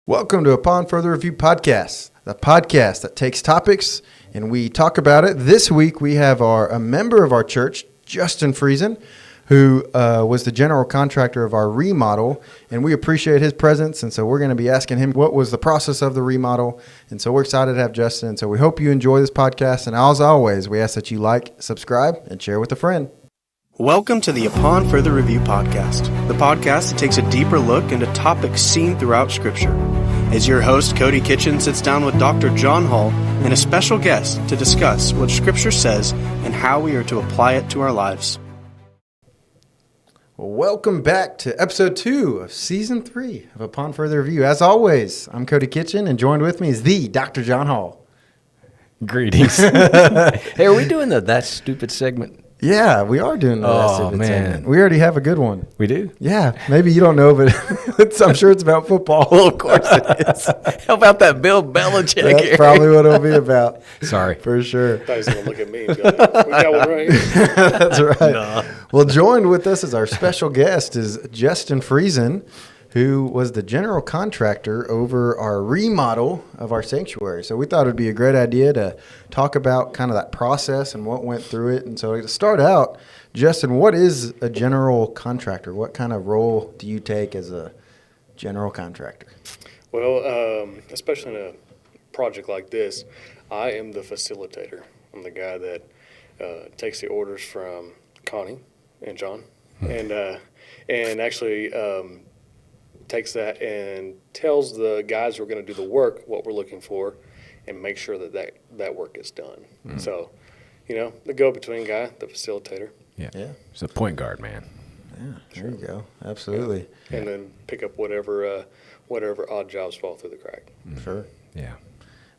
Welcome to Upon Further Review Podcast, the podcast that takes topics and we talk about it. This week we have a member of our church, Justin Friesen, who was the general contractor of our remodel, and we appreciate his presence, and so we're going to be asking him what was the process of the remodel, and so we're excited to have Justin, and so we hope you enjoy this podcast, and as always, we ask that you like, subscribe, and share with a friend. Welcome to the Upon Further Review podcast, the podcast that takes a deeper look into topics seen throughout Scripture. As your host, Cody Kitchen, sits down with Dr. John Hall and a special guest to discuss what Scripture says and how we are to apply it to our lives. Welcome back to episode 2 of season 3 of Upon Further Review. As always, I'm Cody Kitchen, and joined with me is the Dr. John Hall. Greetings. Hey, are we doing that stupid segment? Yeah, we are doing the last Oh, man. segment. We already have a good one. We do? Yeah, maybe you don't know, but I'm sure it's about football. Well, of course it is. How about that Bill Belichick? That's probably what it'll be about. Sorry. For sure. I thought he was going to look at me and be like, we got one right here. That's right. No. Well, joined with us as our special guest is Justin Friesen, who was the general contractor over our remodel of our sanctuary. So we thought it would be a great idea to talk about kind of that process and what went through it. And so to start out, Justin, what is a general contractor? What kind of role do you take as a general contractor? Well, especially in a project like this, I am the facilitator. I'm the guy that takes the orders from Connie and John and actually takes that and tells the guys who are going to do the work what we're looking for and make sure that work is done. Mm-hmm. So, the go-between guy, the facilitator. Yeah. It's a point guard, man. Yeah, there you go. Absolutely. Yeah. And then pick up whatever odd jobs fall through the crack. Mm-hmm. Sure. Yeah.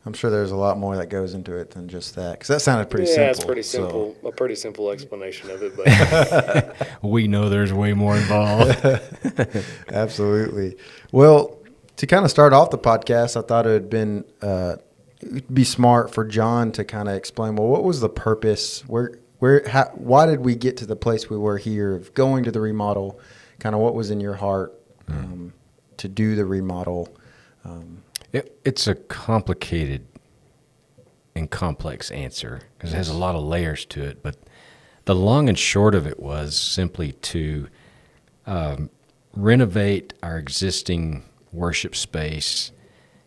I'm sure there's a lot more that goes into it than just that, because that sounded pretty simple. Yeah, it's pretty simple, a pretty simple explanation of it. But We know there's way more involved. Absolutely. Well, to kind of start off the podcast, I thought it'd be smart for John to kind of explain, well, what was the purpose? Why did we get to the place we were here of going to the remodel? Kind of what was in your heart to do the remodel? It's a complicated and complex answer because it has a lot of layers to it. But the long and short of it was simply to renovate our existing worship space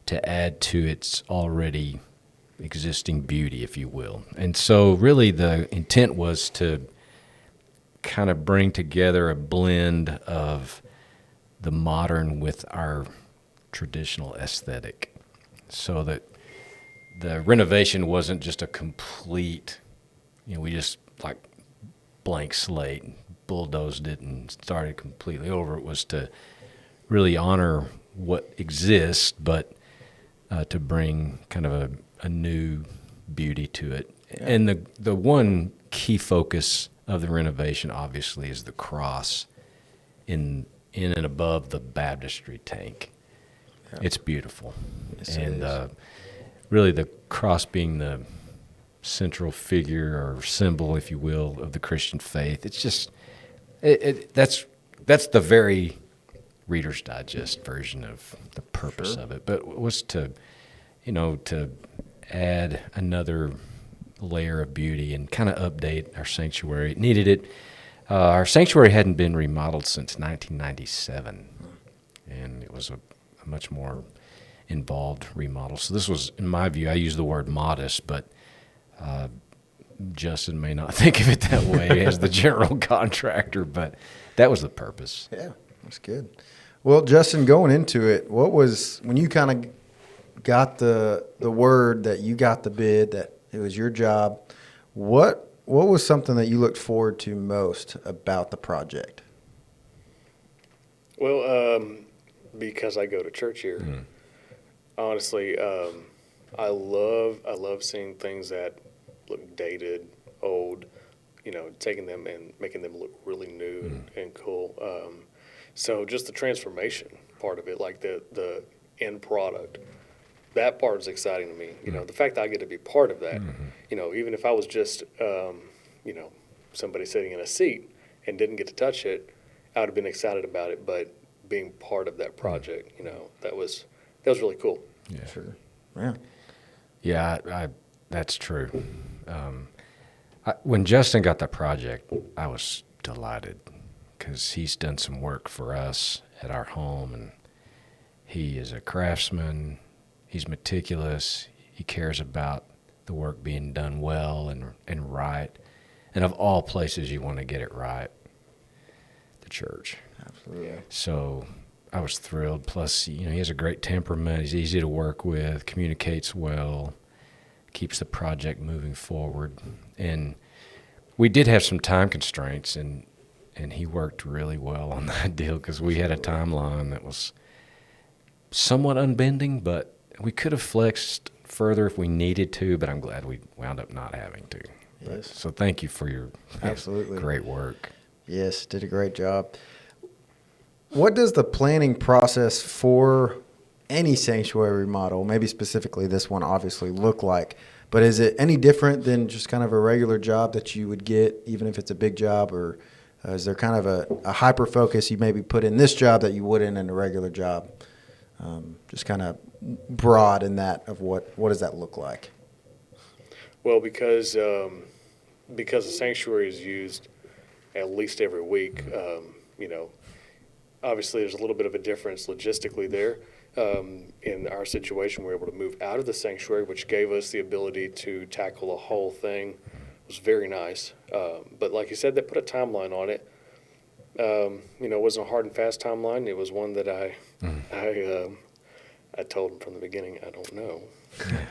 to add to its already existing beauty, if you will. And so really the intent was to kind of bring together a blend of the modern with our traditional aesthetic, so that the renovation wasn't just a complete, we just like blank slate, bulldozed it and started completely over. It was to really honor what exists, but to bring kind of a new beauty to it. Yeah. And the one key focus of the renovation, obviously, is the cross in and above the baptistry tank. Yeah. It's beautiful. Yes, and really the cross being the central figure or symbol, if you will, of the Christian faith. It's just that's the very Reader's Digest version of the purpose of it. But it was to add another layer of beauty and kind of update our sanctuary. It needed it. Our sanctuary hadn't been remodeled since 1997, and it was a much more involved remodel. So this was, in my view, I use the word modest, but Justin may not think of it that way as the general contractor, but that was the purpose. Yeah, that's good. Well, Justin, going into it, what was, when you kind of got the word that you got the bid, that it was your job, what was something that you looked forward to most about the project? Well, because I go to church here, honestly, I love seeing things that look dated, old, taking them and making them look really new and cool. So just the transformation part of it, like the end product, that part is exciting to me. The fact that I get to be part of that, even if I was just, somebody sitting in a seat and didn't get to touch it, I would have been excited about it. But being part of that project, that was that was really cool. Yeah. Sure. Yeah. Yeah, that's true. When Justin got the project, I was delighted because he's done some work for us at our home, and he is a craftsman. He's meticulous. He cares about the work being done well and right. And of all places you want to get it right, the church. Absolutely. So I was thrilled. Plus, he has a great temperament. He's easy to work with, communicates well, keeps the project moving forward. And we did have some time constraints, and he worked really well on that deal because we had a timeline that was somewhat unbending, but we could have flexed further if we needed to, but I'm glad we wound up not having to. Yes. So thank you for your Absolutely great work. Yes, did a great job. What does the planning process for any sanctuary remodel, maybe specifically this one, obviously look like? But is it any different than just kind of a regular job that you would get, even if it's a big job, or is there kind of a hyper focus you maybe put in this job that you wouldn't in a regular job? Just kind of broad in that of what does that look like? Well, because the sanctuary is used at least every week, obviously there's a little bit of a difference logistically there. In our situation, we were able to move out of the sanctuary, which gave us the ability to tackle the whole thing. It was very nice. But like you said, they put a timeline on it. It wasn't a hard and fast timeline. It was one that I told them from the beginning, I don't know.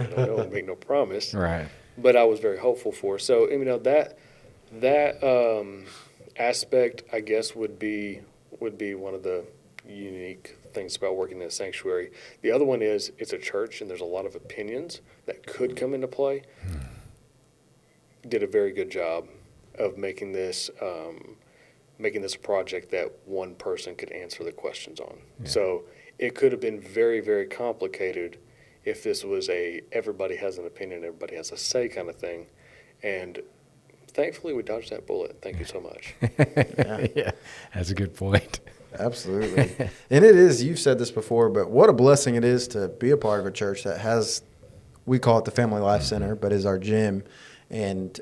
I don't know, make no promise. Right. But I was very hopeful for. So, that aspect, I guess, would be one of the unique things about working in a sanctuary. The other one is it's a church, and there's a lot of opinions that could come into play. Did a very good job of making this a project that one person could answer the questions on. Yeah. So it could have been very, very complicated if this was everybody has an opinion, everybody has a say kind of thing. And thankfully, we dodged that bullet. Thank you so much. Yeah, that's a good point. Absolutely. And it is, you've said this before, but what a blessing it is to be a part of a church that has, we call it the Family Life Center, but is our gym. And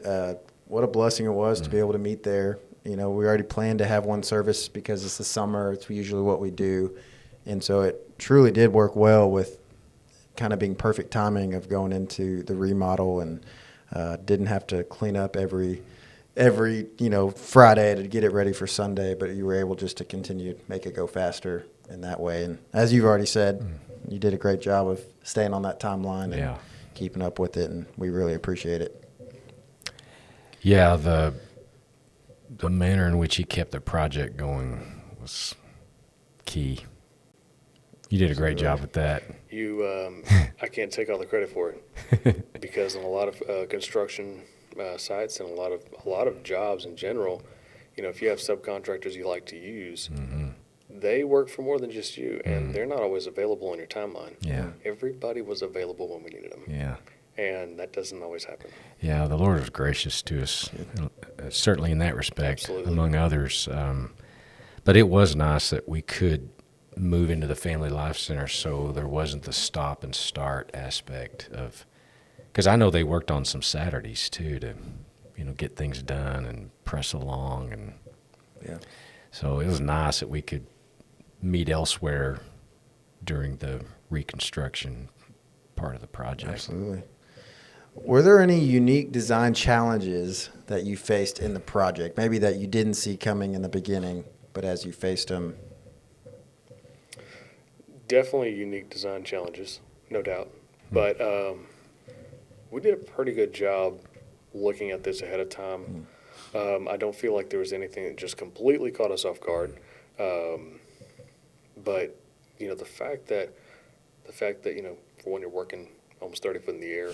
what a blessing it was to be able to meet there. We already planned to have one service because it's the summer. It's usually what we do. And so it truly did work well with kind of being perfect timing of going into the remodel, and didn't have to clean up every Friday to get it ready for Sunday, but you were able just to continue to make it go faster in that way. And as you've already said, you did a great job of staying on that timeline and keeping up with it, and we really appreciate it. Yeah, the manner in which he kept the project going was key. You did a great job with that. I can't take all the credit for it because on a lot of construction sites and a lot of jobs in general, if you have subcontractors you like to use, they work for more than just you, and they're not always available on your timeline. Yeah, everybody was available when we needed them. Yeah, and that doesn't always happen. Yeah, the Lord was gracious to us, certainly in that respect, Absolutely. Among others. But it was nice that we could move into the Family Life Center, so there wasn't the stop and start aspect of, because I know they worked on some Saturdays too to, get things done and press along, and so it was nice that we could meet elsewhere during the reconstruction part of the project. Absolutely. Were there any unique design challenges that you faced in the project, maybe that you didn't see coming in the beginning, but as you faced them? Definitely unique design challenges, no doubt. But we did a pretty good job looking at this ahead of time. I don't feel like there was anything that just completely caught us off guard. But the fact that for when you're working almost 30 foot in the air,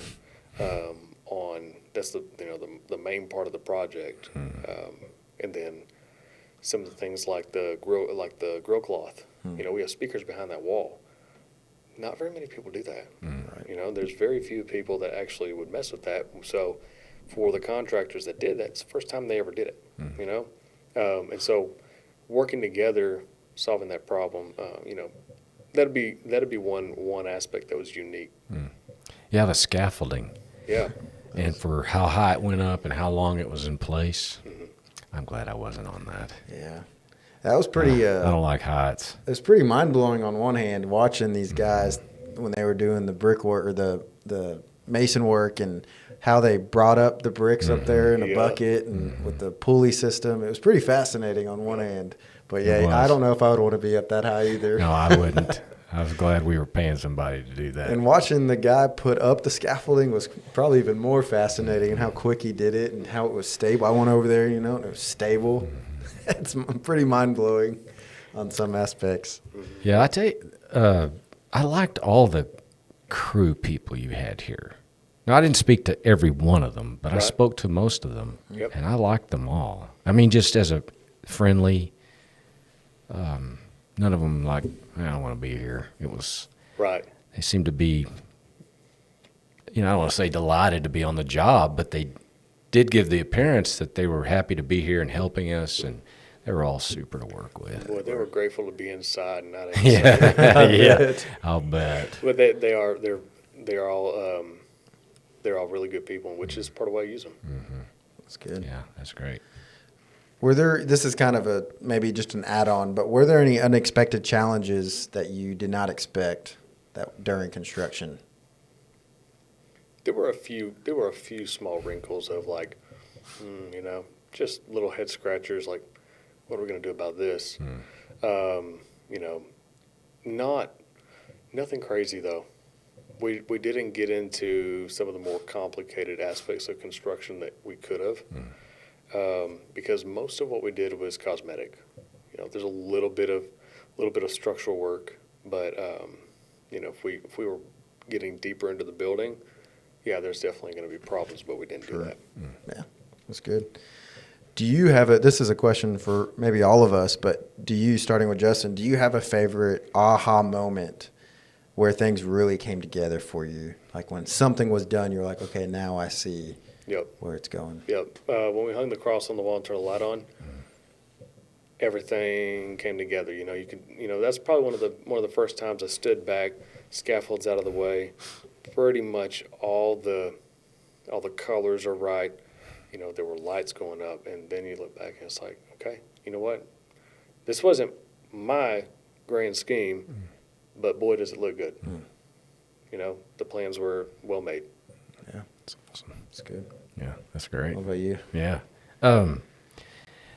that's the main part of the project, and then some of the things like the grill cloth. We have speakers behind that wall. Not very many people do that. Right. There's very few people that actually would mess with that. So for the contractors that did that, it's the first time they ever did it. And so working together, solving that problem, that'd be one aspect that was unique. Yeah, the scaffolding. Yeah. And for how high it went up and how long it was in place. I'm glad I wasn't on that. Yeah. That was pretty. I don't like heights. It was pretty mind blowing on one hand watching these guys when they were doing the brickwork or the mason work and how they brought up the bricks up there in a bucket and with the pulley system. It was pretty fascinating on one hand. But yeah, I don't know if I would want to be up that high either. No, I wouldn't. I was glad we were paying somebody to do that. And watching the guy put up the scaffolding was probably even more fascinating, and how quick he did it and how it was stable. I went over there, and it was stable. It's pretty mind-blowing on some aspects. Yeah, I tell you, I liked all the crew people you had here. Now, I didn't speak to every one of them, but I spoke to most of them, and I liked them all. I mean, just as a friendly, none of them like, I don't want to be here. It was Right. They seemed to be, I don't want to say delighted to be on the job, but they did give the appearance that they were happy to be here and helping us, and they were all super to work with. Boy, they were grateful to be inside and not outside. Yeah, I'll bet. But they're all really good people, which is part of why I use them. That's good. Yeah, that's great. This is kind of maybe just an add-on, but were there any unexpected challenges that you did not expect during construction? There were a few small wrinkles of like, just little head scratchers. Like, what are we going to do about this? Nothing crazy though. We didn't get into some of the more complicated aspects of construction that we could have, because most of what we did was cosmetic. There's a little bit of structural work, but if we were getting deeper into the building, yeah, there's definitely going to be problems, but we didn't do that. Yeah, that's good. Do you have this is a question for maybe all of us, but starting with Justin, do you have a favorite aha moment where things really came together for you? Like when something was done, you're like, okay, now I see where it's going. Yep. When we hung the cross on the wall and turned the light on, everything came together. That's probably one of the first times I stood back, scaffolds out of the way. Pretty much all the colors are right. There were lights going up, and then you look back and it's like, okay, you know what? This wasn't my grand scheme, but boy, does it look good. The plans were well made. Yeah, that's awesome. That's good. Yeah, that's great. What about you? Yeah.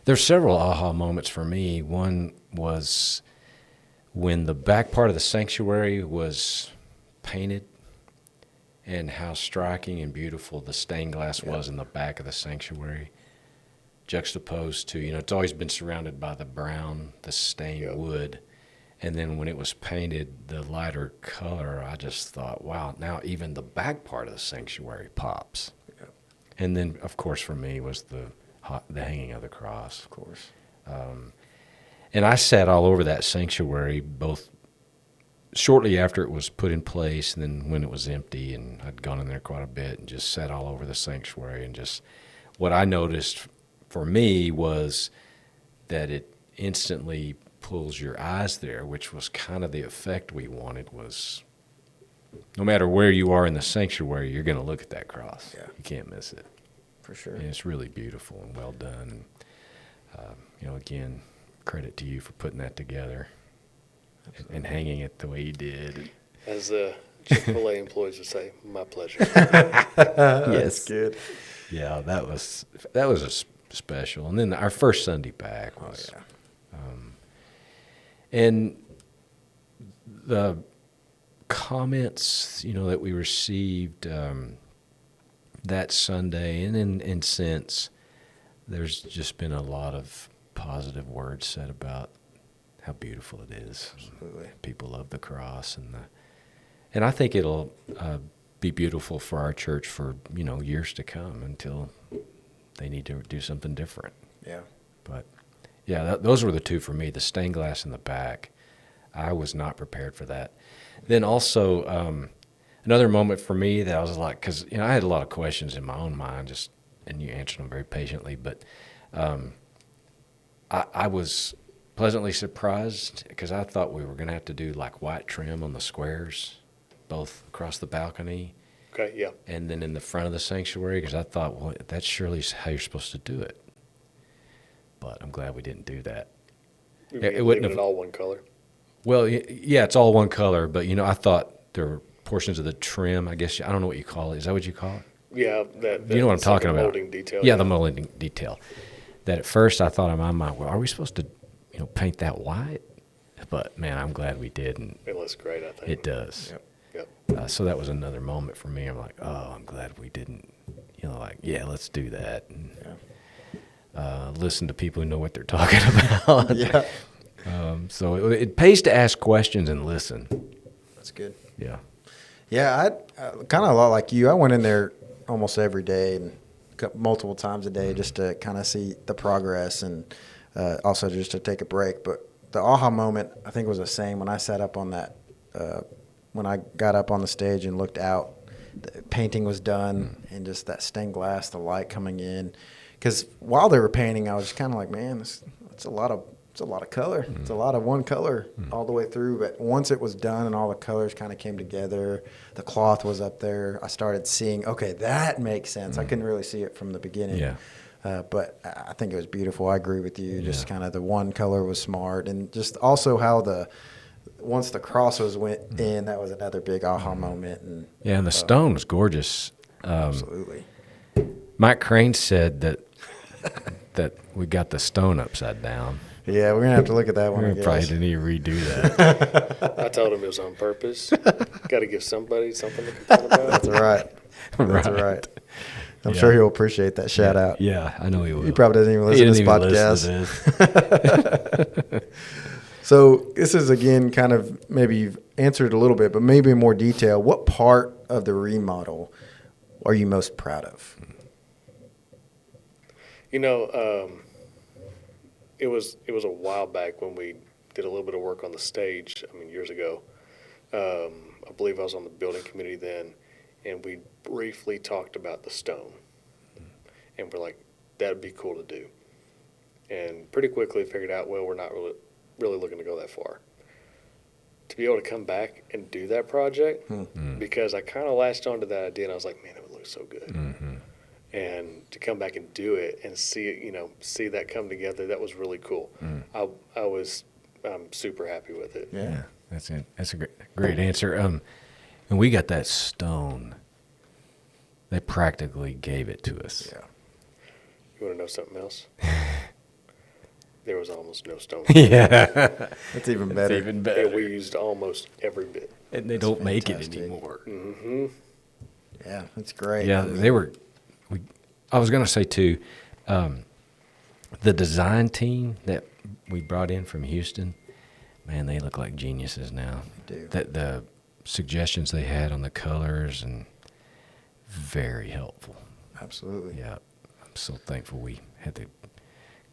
There's several aha moments for me. One was when the back part of the sanctuary was painted, and how striking and beautiful the stained glass was in the back of the sanctuary, juxtaposed to, it's always been surrounded by the brown, the stained wood. And then when it was painted the lighter color, I just thought, wow, now even the back part of the sanctuary pops. Yep. And then, of course, for me was the hanging of the cross. Of course. And I sat all over that sanctuary, both shortly after it was put in place and then when it was empty, and I'd gone in there quite a bit and just sat all over the sanctuary. And just what I noticed for me was that it instantly pulls your eyes there, which was kind of the effect we wanted. Was no matter where you are in the sanctuary, you're going to look at that cross. Yeah. You can't miss it. For sure. And it's really beautiful and well done. And, again, credit to you for putting that together. Absolutely. And hanging it the way you did. As the Chick-fil-A employees would say, my pleasure. Yes. That's good. Yeah, that was special. And then our first Sunday back was, and the comments, that we received that Sunday, and since, there's just been a lot of positive words said about how beautiful it is. Absolutely. People love the cross, and I think it'll be beautiful for our church for years to come until they need to do something different. Yeah. But yeah, those were the two for me. The stained glass in the back, I was not prepared for that. Then also another moment for me that I was like, because I had a lot of questions in my own mind, and you answered them very patiently, but I was pleasantly surprised because I thought we were going to have to do like white trim on the squares, both across the balcony Okay, yeah. and then in the front of the sanctuary, because I thought, well, that's surely how you're supposed to do it. But I'm glad we didn't do that. It wouldn't leaving have. it all one color. Well, yeah, it's all one color, but I thought there were portions of the trim. I guess I don't know what you call it. Is that what you call it? Yeah, that You know what I'm it's like talking a about? molding detail. Yeah, the molding detail. That at first I thought in my mind, well, are we supposed to, paint that white? But man, I'm glad we did, and It looks great, I think. it does. Yep. So that was another moment for me. I'm like, oh, I'm glad we didn't, yeah, let's do that. And, listen to people who know what they're talking about. Yeah. So it pays to ask questions and listen. That's good. Yeah. Yeah, I kind of a lot like you. I went in there almost every day and multiple times a day just to kind of see the progress and also just to take a break. But the aha moment, I think, was the same when I sat up on that, when I got up on the stage and looked out, the painting was done and just that stained glass, the light coming in. Because while they were painting, I was kind of like, man, it's a lot of color. It's a lot of one color all the way through. But once it was done and all the colors kind of came together, the cloth was up there, I started seeing, okay, that makes sense. I couldn't really see it from the beginning. Yeah. But I think it was beautiful. I agree with you. Just kind of the one color was smart. And just also how once the crosses went in, that was another big aha moment. And Yeah, and the stone was gorgeous. absolutely. Mike Crane said that we got the stone upside down. Yeah, we're going to have to look at that one, I We probably guess. need to redo that. I told him it was on purpose. Got to give somebody something to complain about. That's right. That's right. I'm sure he'll appreciate that shout out. Yeah, I know he will. He probably doesn't even listen to this podcast. So this is, again, kind of maybe you've answered a little bit, but maybe in more detail. What part of the remodel are you most proud of? It was a while back when we did a little bit of work on the stage. I mean, years ago. I believe I was on the building committee then, and we briefly talked about the stone. And we're like, that'd be cool to do. And pretty quickly figured out, well, we're not really looking to go that far. To be able to come back and do that project, because I kind of latched onto that idea, and I was like, man, it would look so good. Mm-hmm. And to come back and do it and see it, see that come together, that was really cool. I'm super happy with it. Yeah, that's it. That's a great answer. And we got that stone. They practically gave it to us. Yeah. You want to know something else? There was almost no stone. Yeah. That's even better. It's even Yeah, better. we used almost every bit. And they don't make it fantastic. anymore. Mm-hmm. Yeah, that's great. Yeah, they were. I was going to say too, the design team that we brought in from Houston, man, they look like geniuses now. They do. The suggestions they had on the colors and very helpful. Absolutely. Yeah, I'm so thankful we had the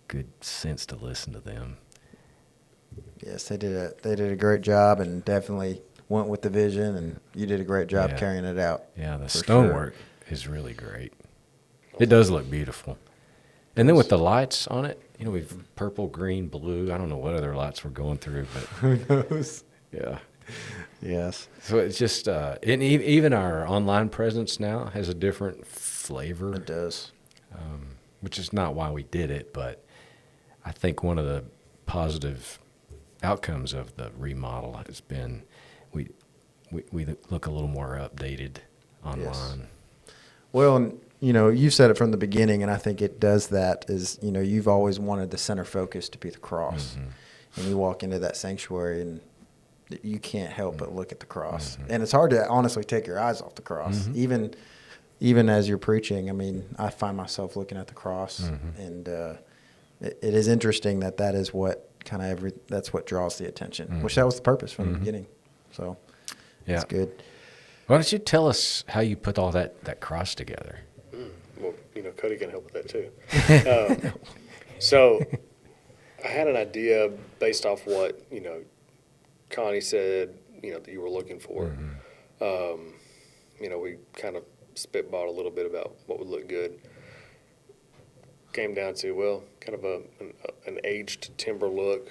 good sense to listen to them. Yes, they did a great job and definitely went with the vision, and you did a great job Yeah. carrying it out. Yeah, the For stonework is really great. It does look beautiful. And then with the lights on it, we've purple, green, blue. I don't know what other lights we're going through, but Who knows? yeah. Yes. So it's just, and even our online presence now has a different flavor, It does. which is not why we did it, but I think one of the positive outcomes of the remodel has been we look a little more updated online. Well, and, you've said it from the beginning, and I think it does that is, you've always wanted the center focus to be the cross. Mm-hmm. And you walk into that sanctuary and you can't help but look at the cross. And it's hard to honestly take your eyes off the cross. Even as you're preaching, I mean, I find myself looking at the cross. And it is interesting that is what that's what draws the attention, which that was the purpose from the beginning. So Yeah. it's good. Why don't you tell us how you put all that cross together? Well, Cody can help with that too. So I had an idea based off what, Connie said, that you were looking for. We kind of spitballed a little bit about what would look good. Came down to, kind of an aged timber look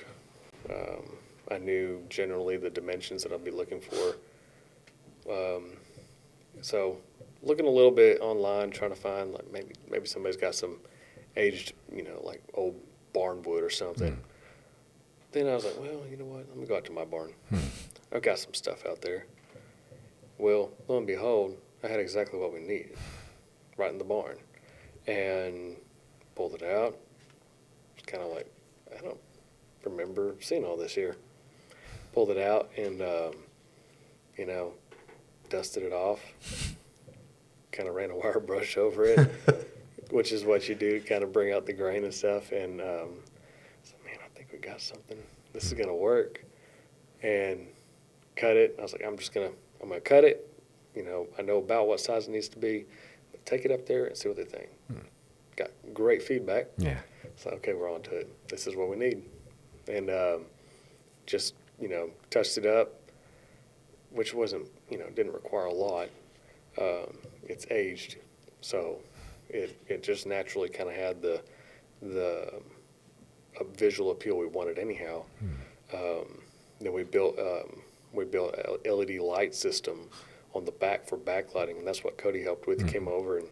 I knew generally the dimensions that I'd be looking for. So looking a little bit online, trying to find like maybe somebody's got some aged, like old barn wood or something. Then I was like, well, you know what? Let me go out to my barn. I've got some stuff out there. Well, lo and behold, I had exactly what we needed right in the barn. And pulled it out. It's kind of like, I don't remember seeing all this here. Pulled it out and, dusted it off. Kind of ran a wire brush over it, which is what you do to kind of bring out the grain and stuff. And so, man, I think we got something. This is going to work. And cut it. I was like, I'm going to cut it. I know about what size it needs to be. But take it up there and see what they think. Got great feedback. Yeah. So, okay, we're on to it. This is what we need. And just, touched it up, which wasn't, didn't require a lot. It's aged, so it just naturally kind of had the visual appeal we wanted anyhow. Then we built a LED light system on the back for backlighting, and that's what Cody helped with. He came over and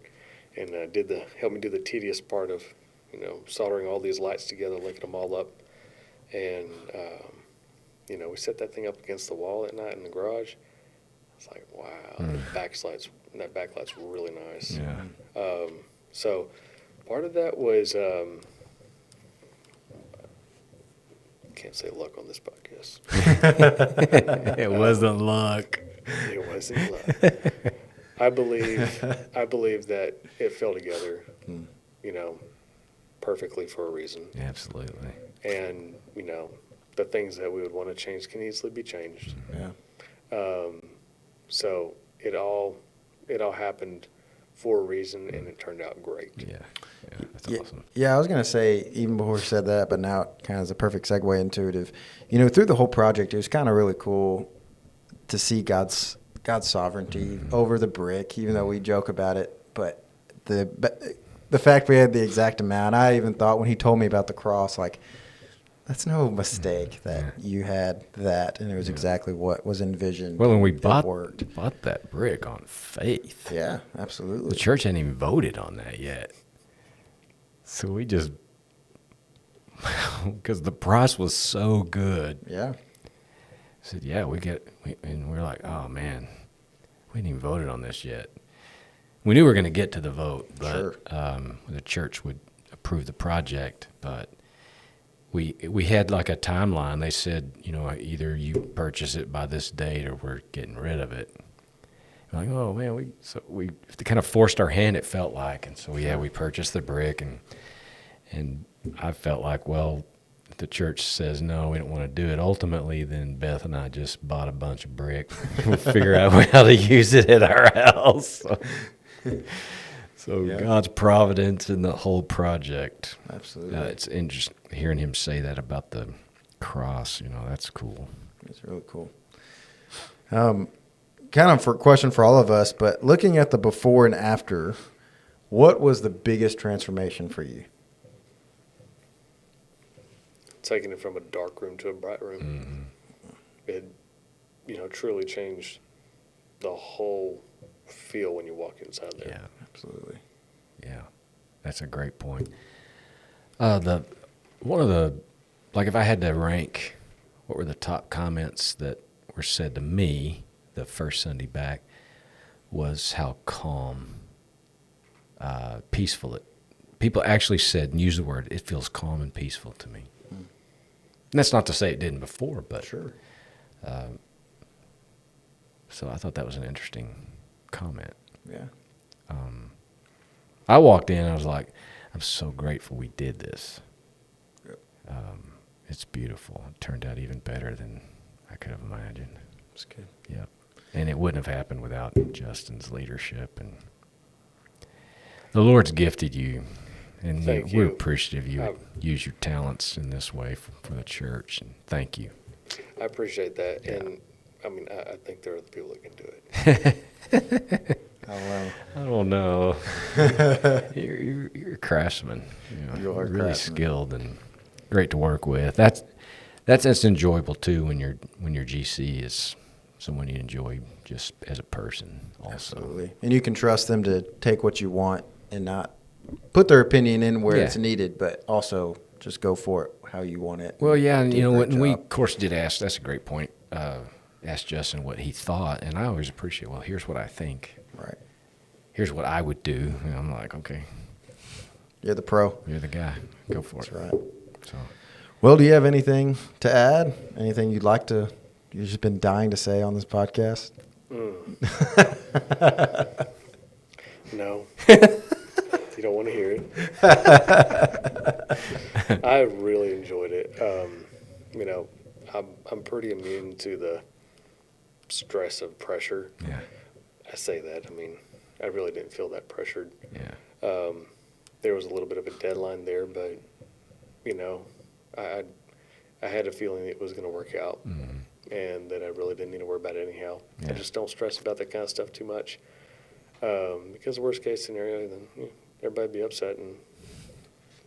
helped me do the tedious part of soldering all these lights together, linking them all up, and we set that thing up against the wall at night in the garage. It's like, wow, that backlight's really nice. Yeah. So part of that was, can't say luck on this podcast. It wasn't luck. It wasn't luck. I believe that it fell together, perfectly for a reason. Absolutely. And, the things that we would want to change can easily be changed. Yeah. So it all happened for a reason, and it turned out great. Yeah. That's awesome. Yeah, I was going to say, even before you said that, but now it kind of is a perfect segue into it. Through the whole project, it was kind of really cool to see God's sovereignty over the brick, even though we joke about it. But the fact we had the exact amount, I even thought when he told me about the cross, like, that's no mistake that you had that, and it was exactly what was envisioned. Well, and we bought that brick on faith. Yeah, absolutely. The church hadn't even voted on that yet. So we just, because the price was so good. Yeah. Said, yeah, and we're like, oh man, we hadn't even voted on this yet. We knew we were going to get to the vote, but Sure. The church would approve the project, but we had like a timeline. They said, either you purchase it by this date or we're getting rid of it. We're like, oh man, we kind of forced our hand, it felt like. And so we purchased the brick, and I felt like, well, if the church says no, we don't want to do it. Ultimately, then Beth and I just bought a bunch of brick. We'll figure out how to use it at our house. So Yeah. God's providence in the whole project. Absolutely. It's interesting hearing him say that about the cross. That's cool. It's really cool. Kind of for a question for all of us, but looking at the before and after, what was the biggest transformation for you? Taking it from a dark room to a bright room. It, truly changed the whole feel when you walk inside there. Yeah, Absolutely. yeah, that's a great point. If I had to rank, what were the top comments that were said to me the first Sunday back, was how calm, peaceful people actually said and used the word, it feels calm and peaceful to me. And that's not to say it didn't before, but Sure. So I thought that was an interesting comment. Yeah. I walked in and I was like, I'm so grateful we did this. Yep. It's beautiful. It turned out even better than I could have imagined. It's good. Yep. And it wouldn't have happened without Justin's leadership. And the Lord's gifted you. And Thank we're you. appreciative you use your talents in this way for the church. And thank you. I appreciate that. Yeah. And, I think there are the people that can do it. Oh, wow. I don't know. You're a craftsman. You are a really craftsman. skilled and great to work with. That's that's enjoyable too when your GC is someone you enjoy just as a person also. Absolutely. And you can trust them to take what you want and not put their opinion in where it's needed, but also just go for it how you want it. Well, yeah, and when we, of course, did ask, that's a great point, asked Justin what he thought, and I always appreciate, well, here's what I think. Right. Here's what I would do. And I'm like, okay. You're the pro. You're the guy. Go for it. That's right. So, well, do you have anything to add? Anything you'd just been dying to say on this podcast? No. You don't want to hear it. I really enjoyed it. I'm pretty immune to the stress of pressure. Yeah. I say that. I mean, I really didn't feel that pressured. Yeah. There was a little bit of a deadline there, but, I had a feeling it was going to work out, and that I really didn't need to worry about it anyhow. Yeah. I just don't stress about that kind of stuff too much, because worst case scenario, then everybody would be upset and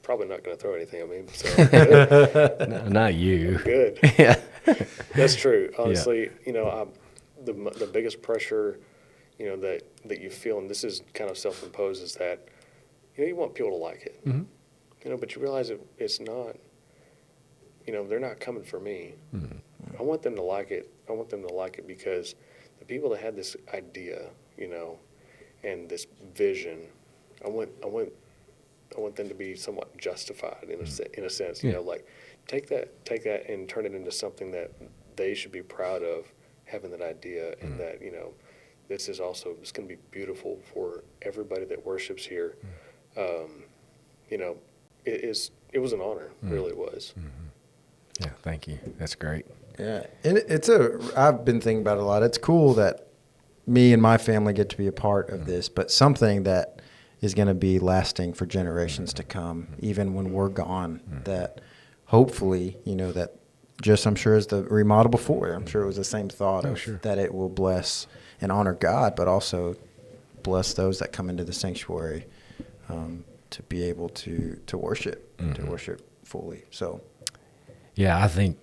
probably not going to throw anything at me. So No, not you. Good. Yeah. That's true. Honestly, the biggest pressure, that you feel, and this is kind of self-imposed, is that, you want people to like it. Mm-hmm. But you realize it's not, they're not coming for me. Mm-hmm. I want them to like it. I want them to like it because the people that had this idea, and this vision, I want them to be somewhat justified in a sense. Yeah. Like take that and turn it into something that they should be proud of, having that idea, and that this is also, it's going to be beautiful for everybody that worships here. It was an honor, really it was. Yeah, thank you. That's great. Yeah, and I've been thinking about it a lot. It's cool that me and my family get to be a part of this, but something that is going to be lasting for generations to come, even when we're gone, that hopefully, that just, I'm sure, as the remodel before, I'm sure it was the same thought that it will bless and honor God, but also bless those that come into the sanctuary to be able to worship, to worship fully. So, yeah, I think,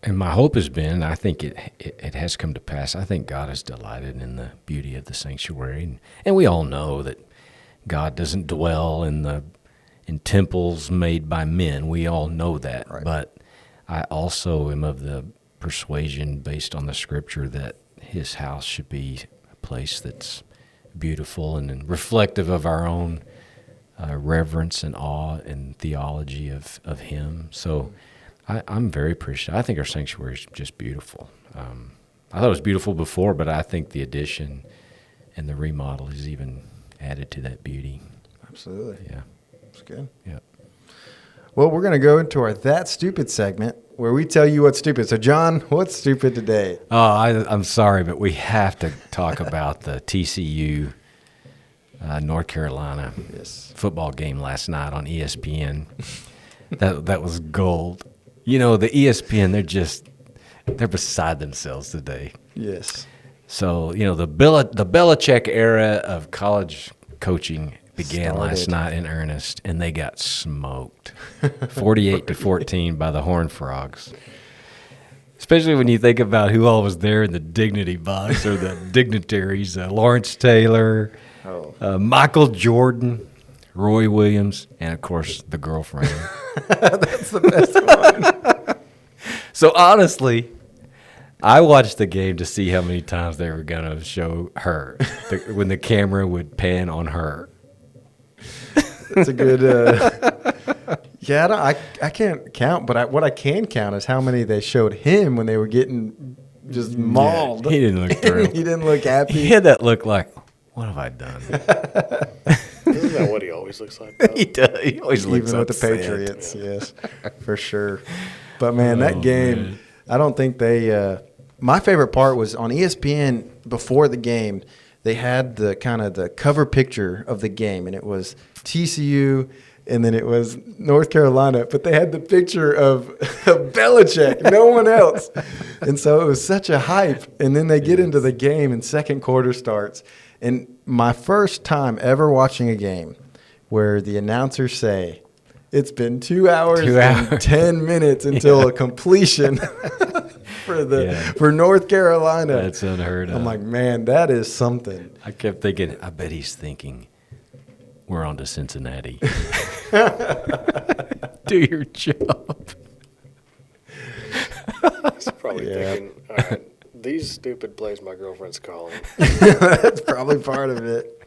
and my hope has been, I think it has come to pass. I think God is delighted in the beauty of the sanctuary, and we all know that God doesn't dwell in temples made by men. We all know that, right. But I also am of the persuasion, based on the Scripture, that His house should be a place that's beautiful and reflective of our own reverence and awe and theology of Him. So I'm very appreciative. I think our sanctuary is just beautiful. I thought it was beautiful before, but I think the addition and the remodel has even added to that beauty. Absolutely. Yeah. That's good. Yeah. Well, we're going to go into our That Stupid segment where we tell you what's stupid. So, John, what's stupid today? Oh, I'm sorry, but we have to talk about the TCU North Carolina football game last night on ESPN. That was gold. The ESPN, they're beside themselves today. Yes. So, the Belichick era of college coaching began last night in earnest, and they got smoked 48-14 by the Horned Frogs. Especially when you think about who all was there in the dignity box, or the dignitaries, Lawrence Taylor, Michael Jordan, Roy Williams, and, of course, the girlfriend. That's the best one. So, honestly, I watched the game to see how many times they were going to show her, when the camera would pan on her. That's a good. I can't count, but what I can count is how many they showed him when they were getting just mauled. Yeah, he didn't look thrilled. He didn't look happy. He had that look like, what have I done? Isn't that what he always looks like, though? He does. He always looks even with upset. the Patriots. Yes, for sure. But man, that game, man. I don't think they. My favorite part was on ESPN before the game. They had the kind of the cover picture of the game, and it was TCU, and then it was North Carolina. But they had the picture of Belichick, no one else. And so it was such a hype. And then they get into the game, and second quarter starts. And my first time ever watching a game where the announcers say, It's been 2 hours, 2 hours. and 10 minutes until a completion for North Carolina. That's unheard of. I'm like, man, that is something. I kept thinking, I bet he's thinking, we're on to Cincinnati. Do your job. He's probably thinking, all right, these stupid plays my girlfriend's calling. That's probably part of it.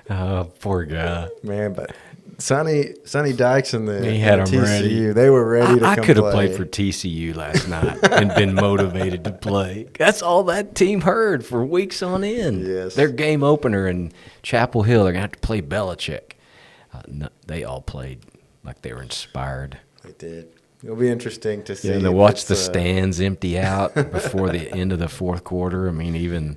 Oh, poor guy. Man, but Sonny Dykes and the, He had and the them TCU, ready. they were ready to I come could have play. played for TCU last night and been motivated to play. That's all that team heard for weeks on end. Yes. Their game opener in Chapel Hill, they're going to have to play Belichick. No, they all played like they were inspired. They did. It'll be interesting to see. Yeah, and to if watch it's, the stands empty out before the end of the fourth quarter. I mean, even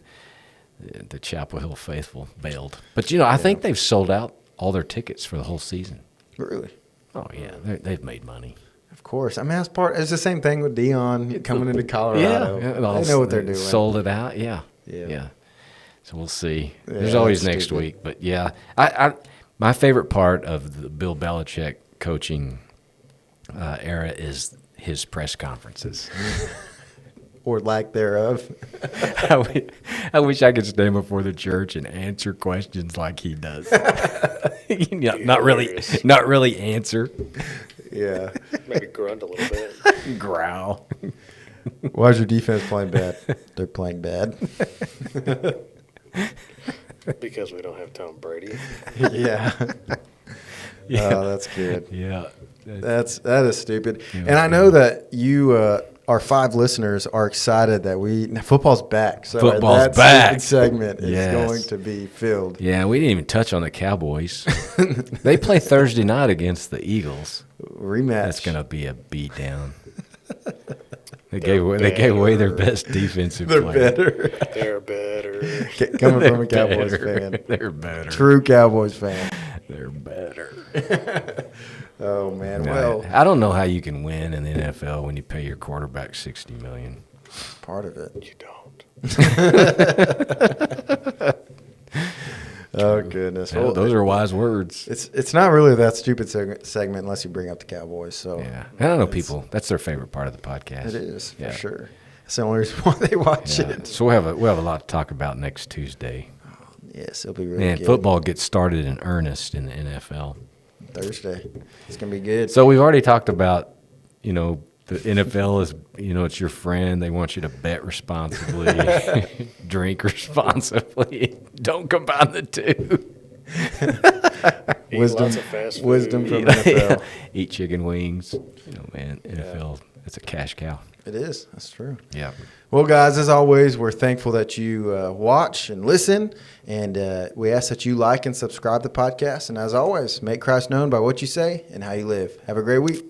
the Chapel Hill faithful bailed. But, I think they've sold out all their tickets for the whole season. Really? Oh, yeah. They've made money. Of course. I mean, it's the same thing with Dion coming into Colorado. Yeah. They know what they're doing. Sold it out, yeah. So we'll see. There's always that's next stupid. week. But, yeah, I my favorite part of the Bill Belichick coaching era is his press conferences. Or lack thereof. I wish I could stand before the church and answer questions like he does. Not really answer. Yeah. Maybe grunt a little bit. Growl. Why is your defense playing bad? They're playing bad. Because we don't have Tom Brady. Yeah. Oh, that's good. Yeah. That is stupid. Yeah, and I know that you, our 5 listeners, are excited that football's back. So Football's that back. segment is Yes. going to be filled. Yeah, we didn't even touch on the Cowboys. They play Thursday night against the Eagles. Rematch. That's going to be a beatdown. They gave away their best defensive They're player. better. They're better. Coming from a Cowboys fan. They're better. True Cowboys fan. They're better. Oh, man. No, Well, I don't know how you can win in the NFL when you pay your quarterback $60 million. part of it. You don't. Oh, goodness. Yeah, Well, those are wise words. It's not really that stupid segment unless you bring up the Cowboys. So Yeah, and I know people. That's their favorite part of the podcast. It is, Yeah. for sure. That's the only reason why they watch Yeah. it. So we'll have a lot to talk about next Tuesday. Yes, it'll be really Man, good. football gets started in earnest in the NFL. Thursday. It's going to be good. So we've already talked about, the NFL is, it's your friend. They want you to bet responsibly, drink responsibly. Don't combine the two. Eat Wisdom- lots of fast food. wisdom from NFL. Eat chicken wings. Man, NFL, it's a cash cow. It is. That's true. Yeah. Well, guys, as always, we're thankful that you watch and listen, and we ask that you like and subscribe to the podcast. And as always, make Christ known by what you say and how you live. Have a great week.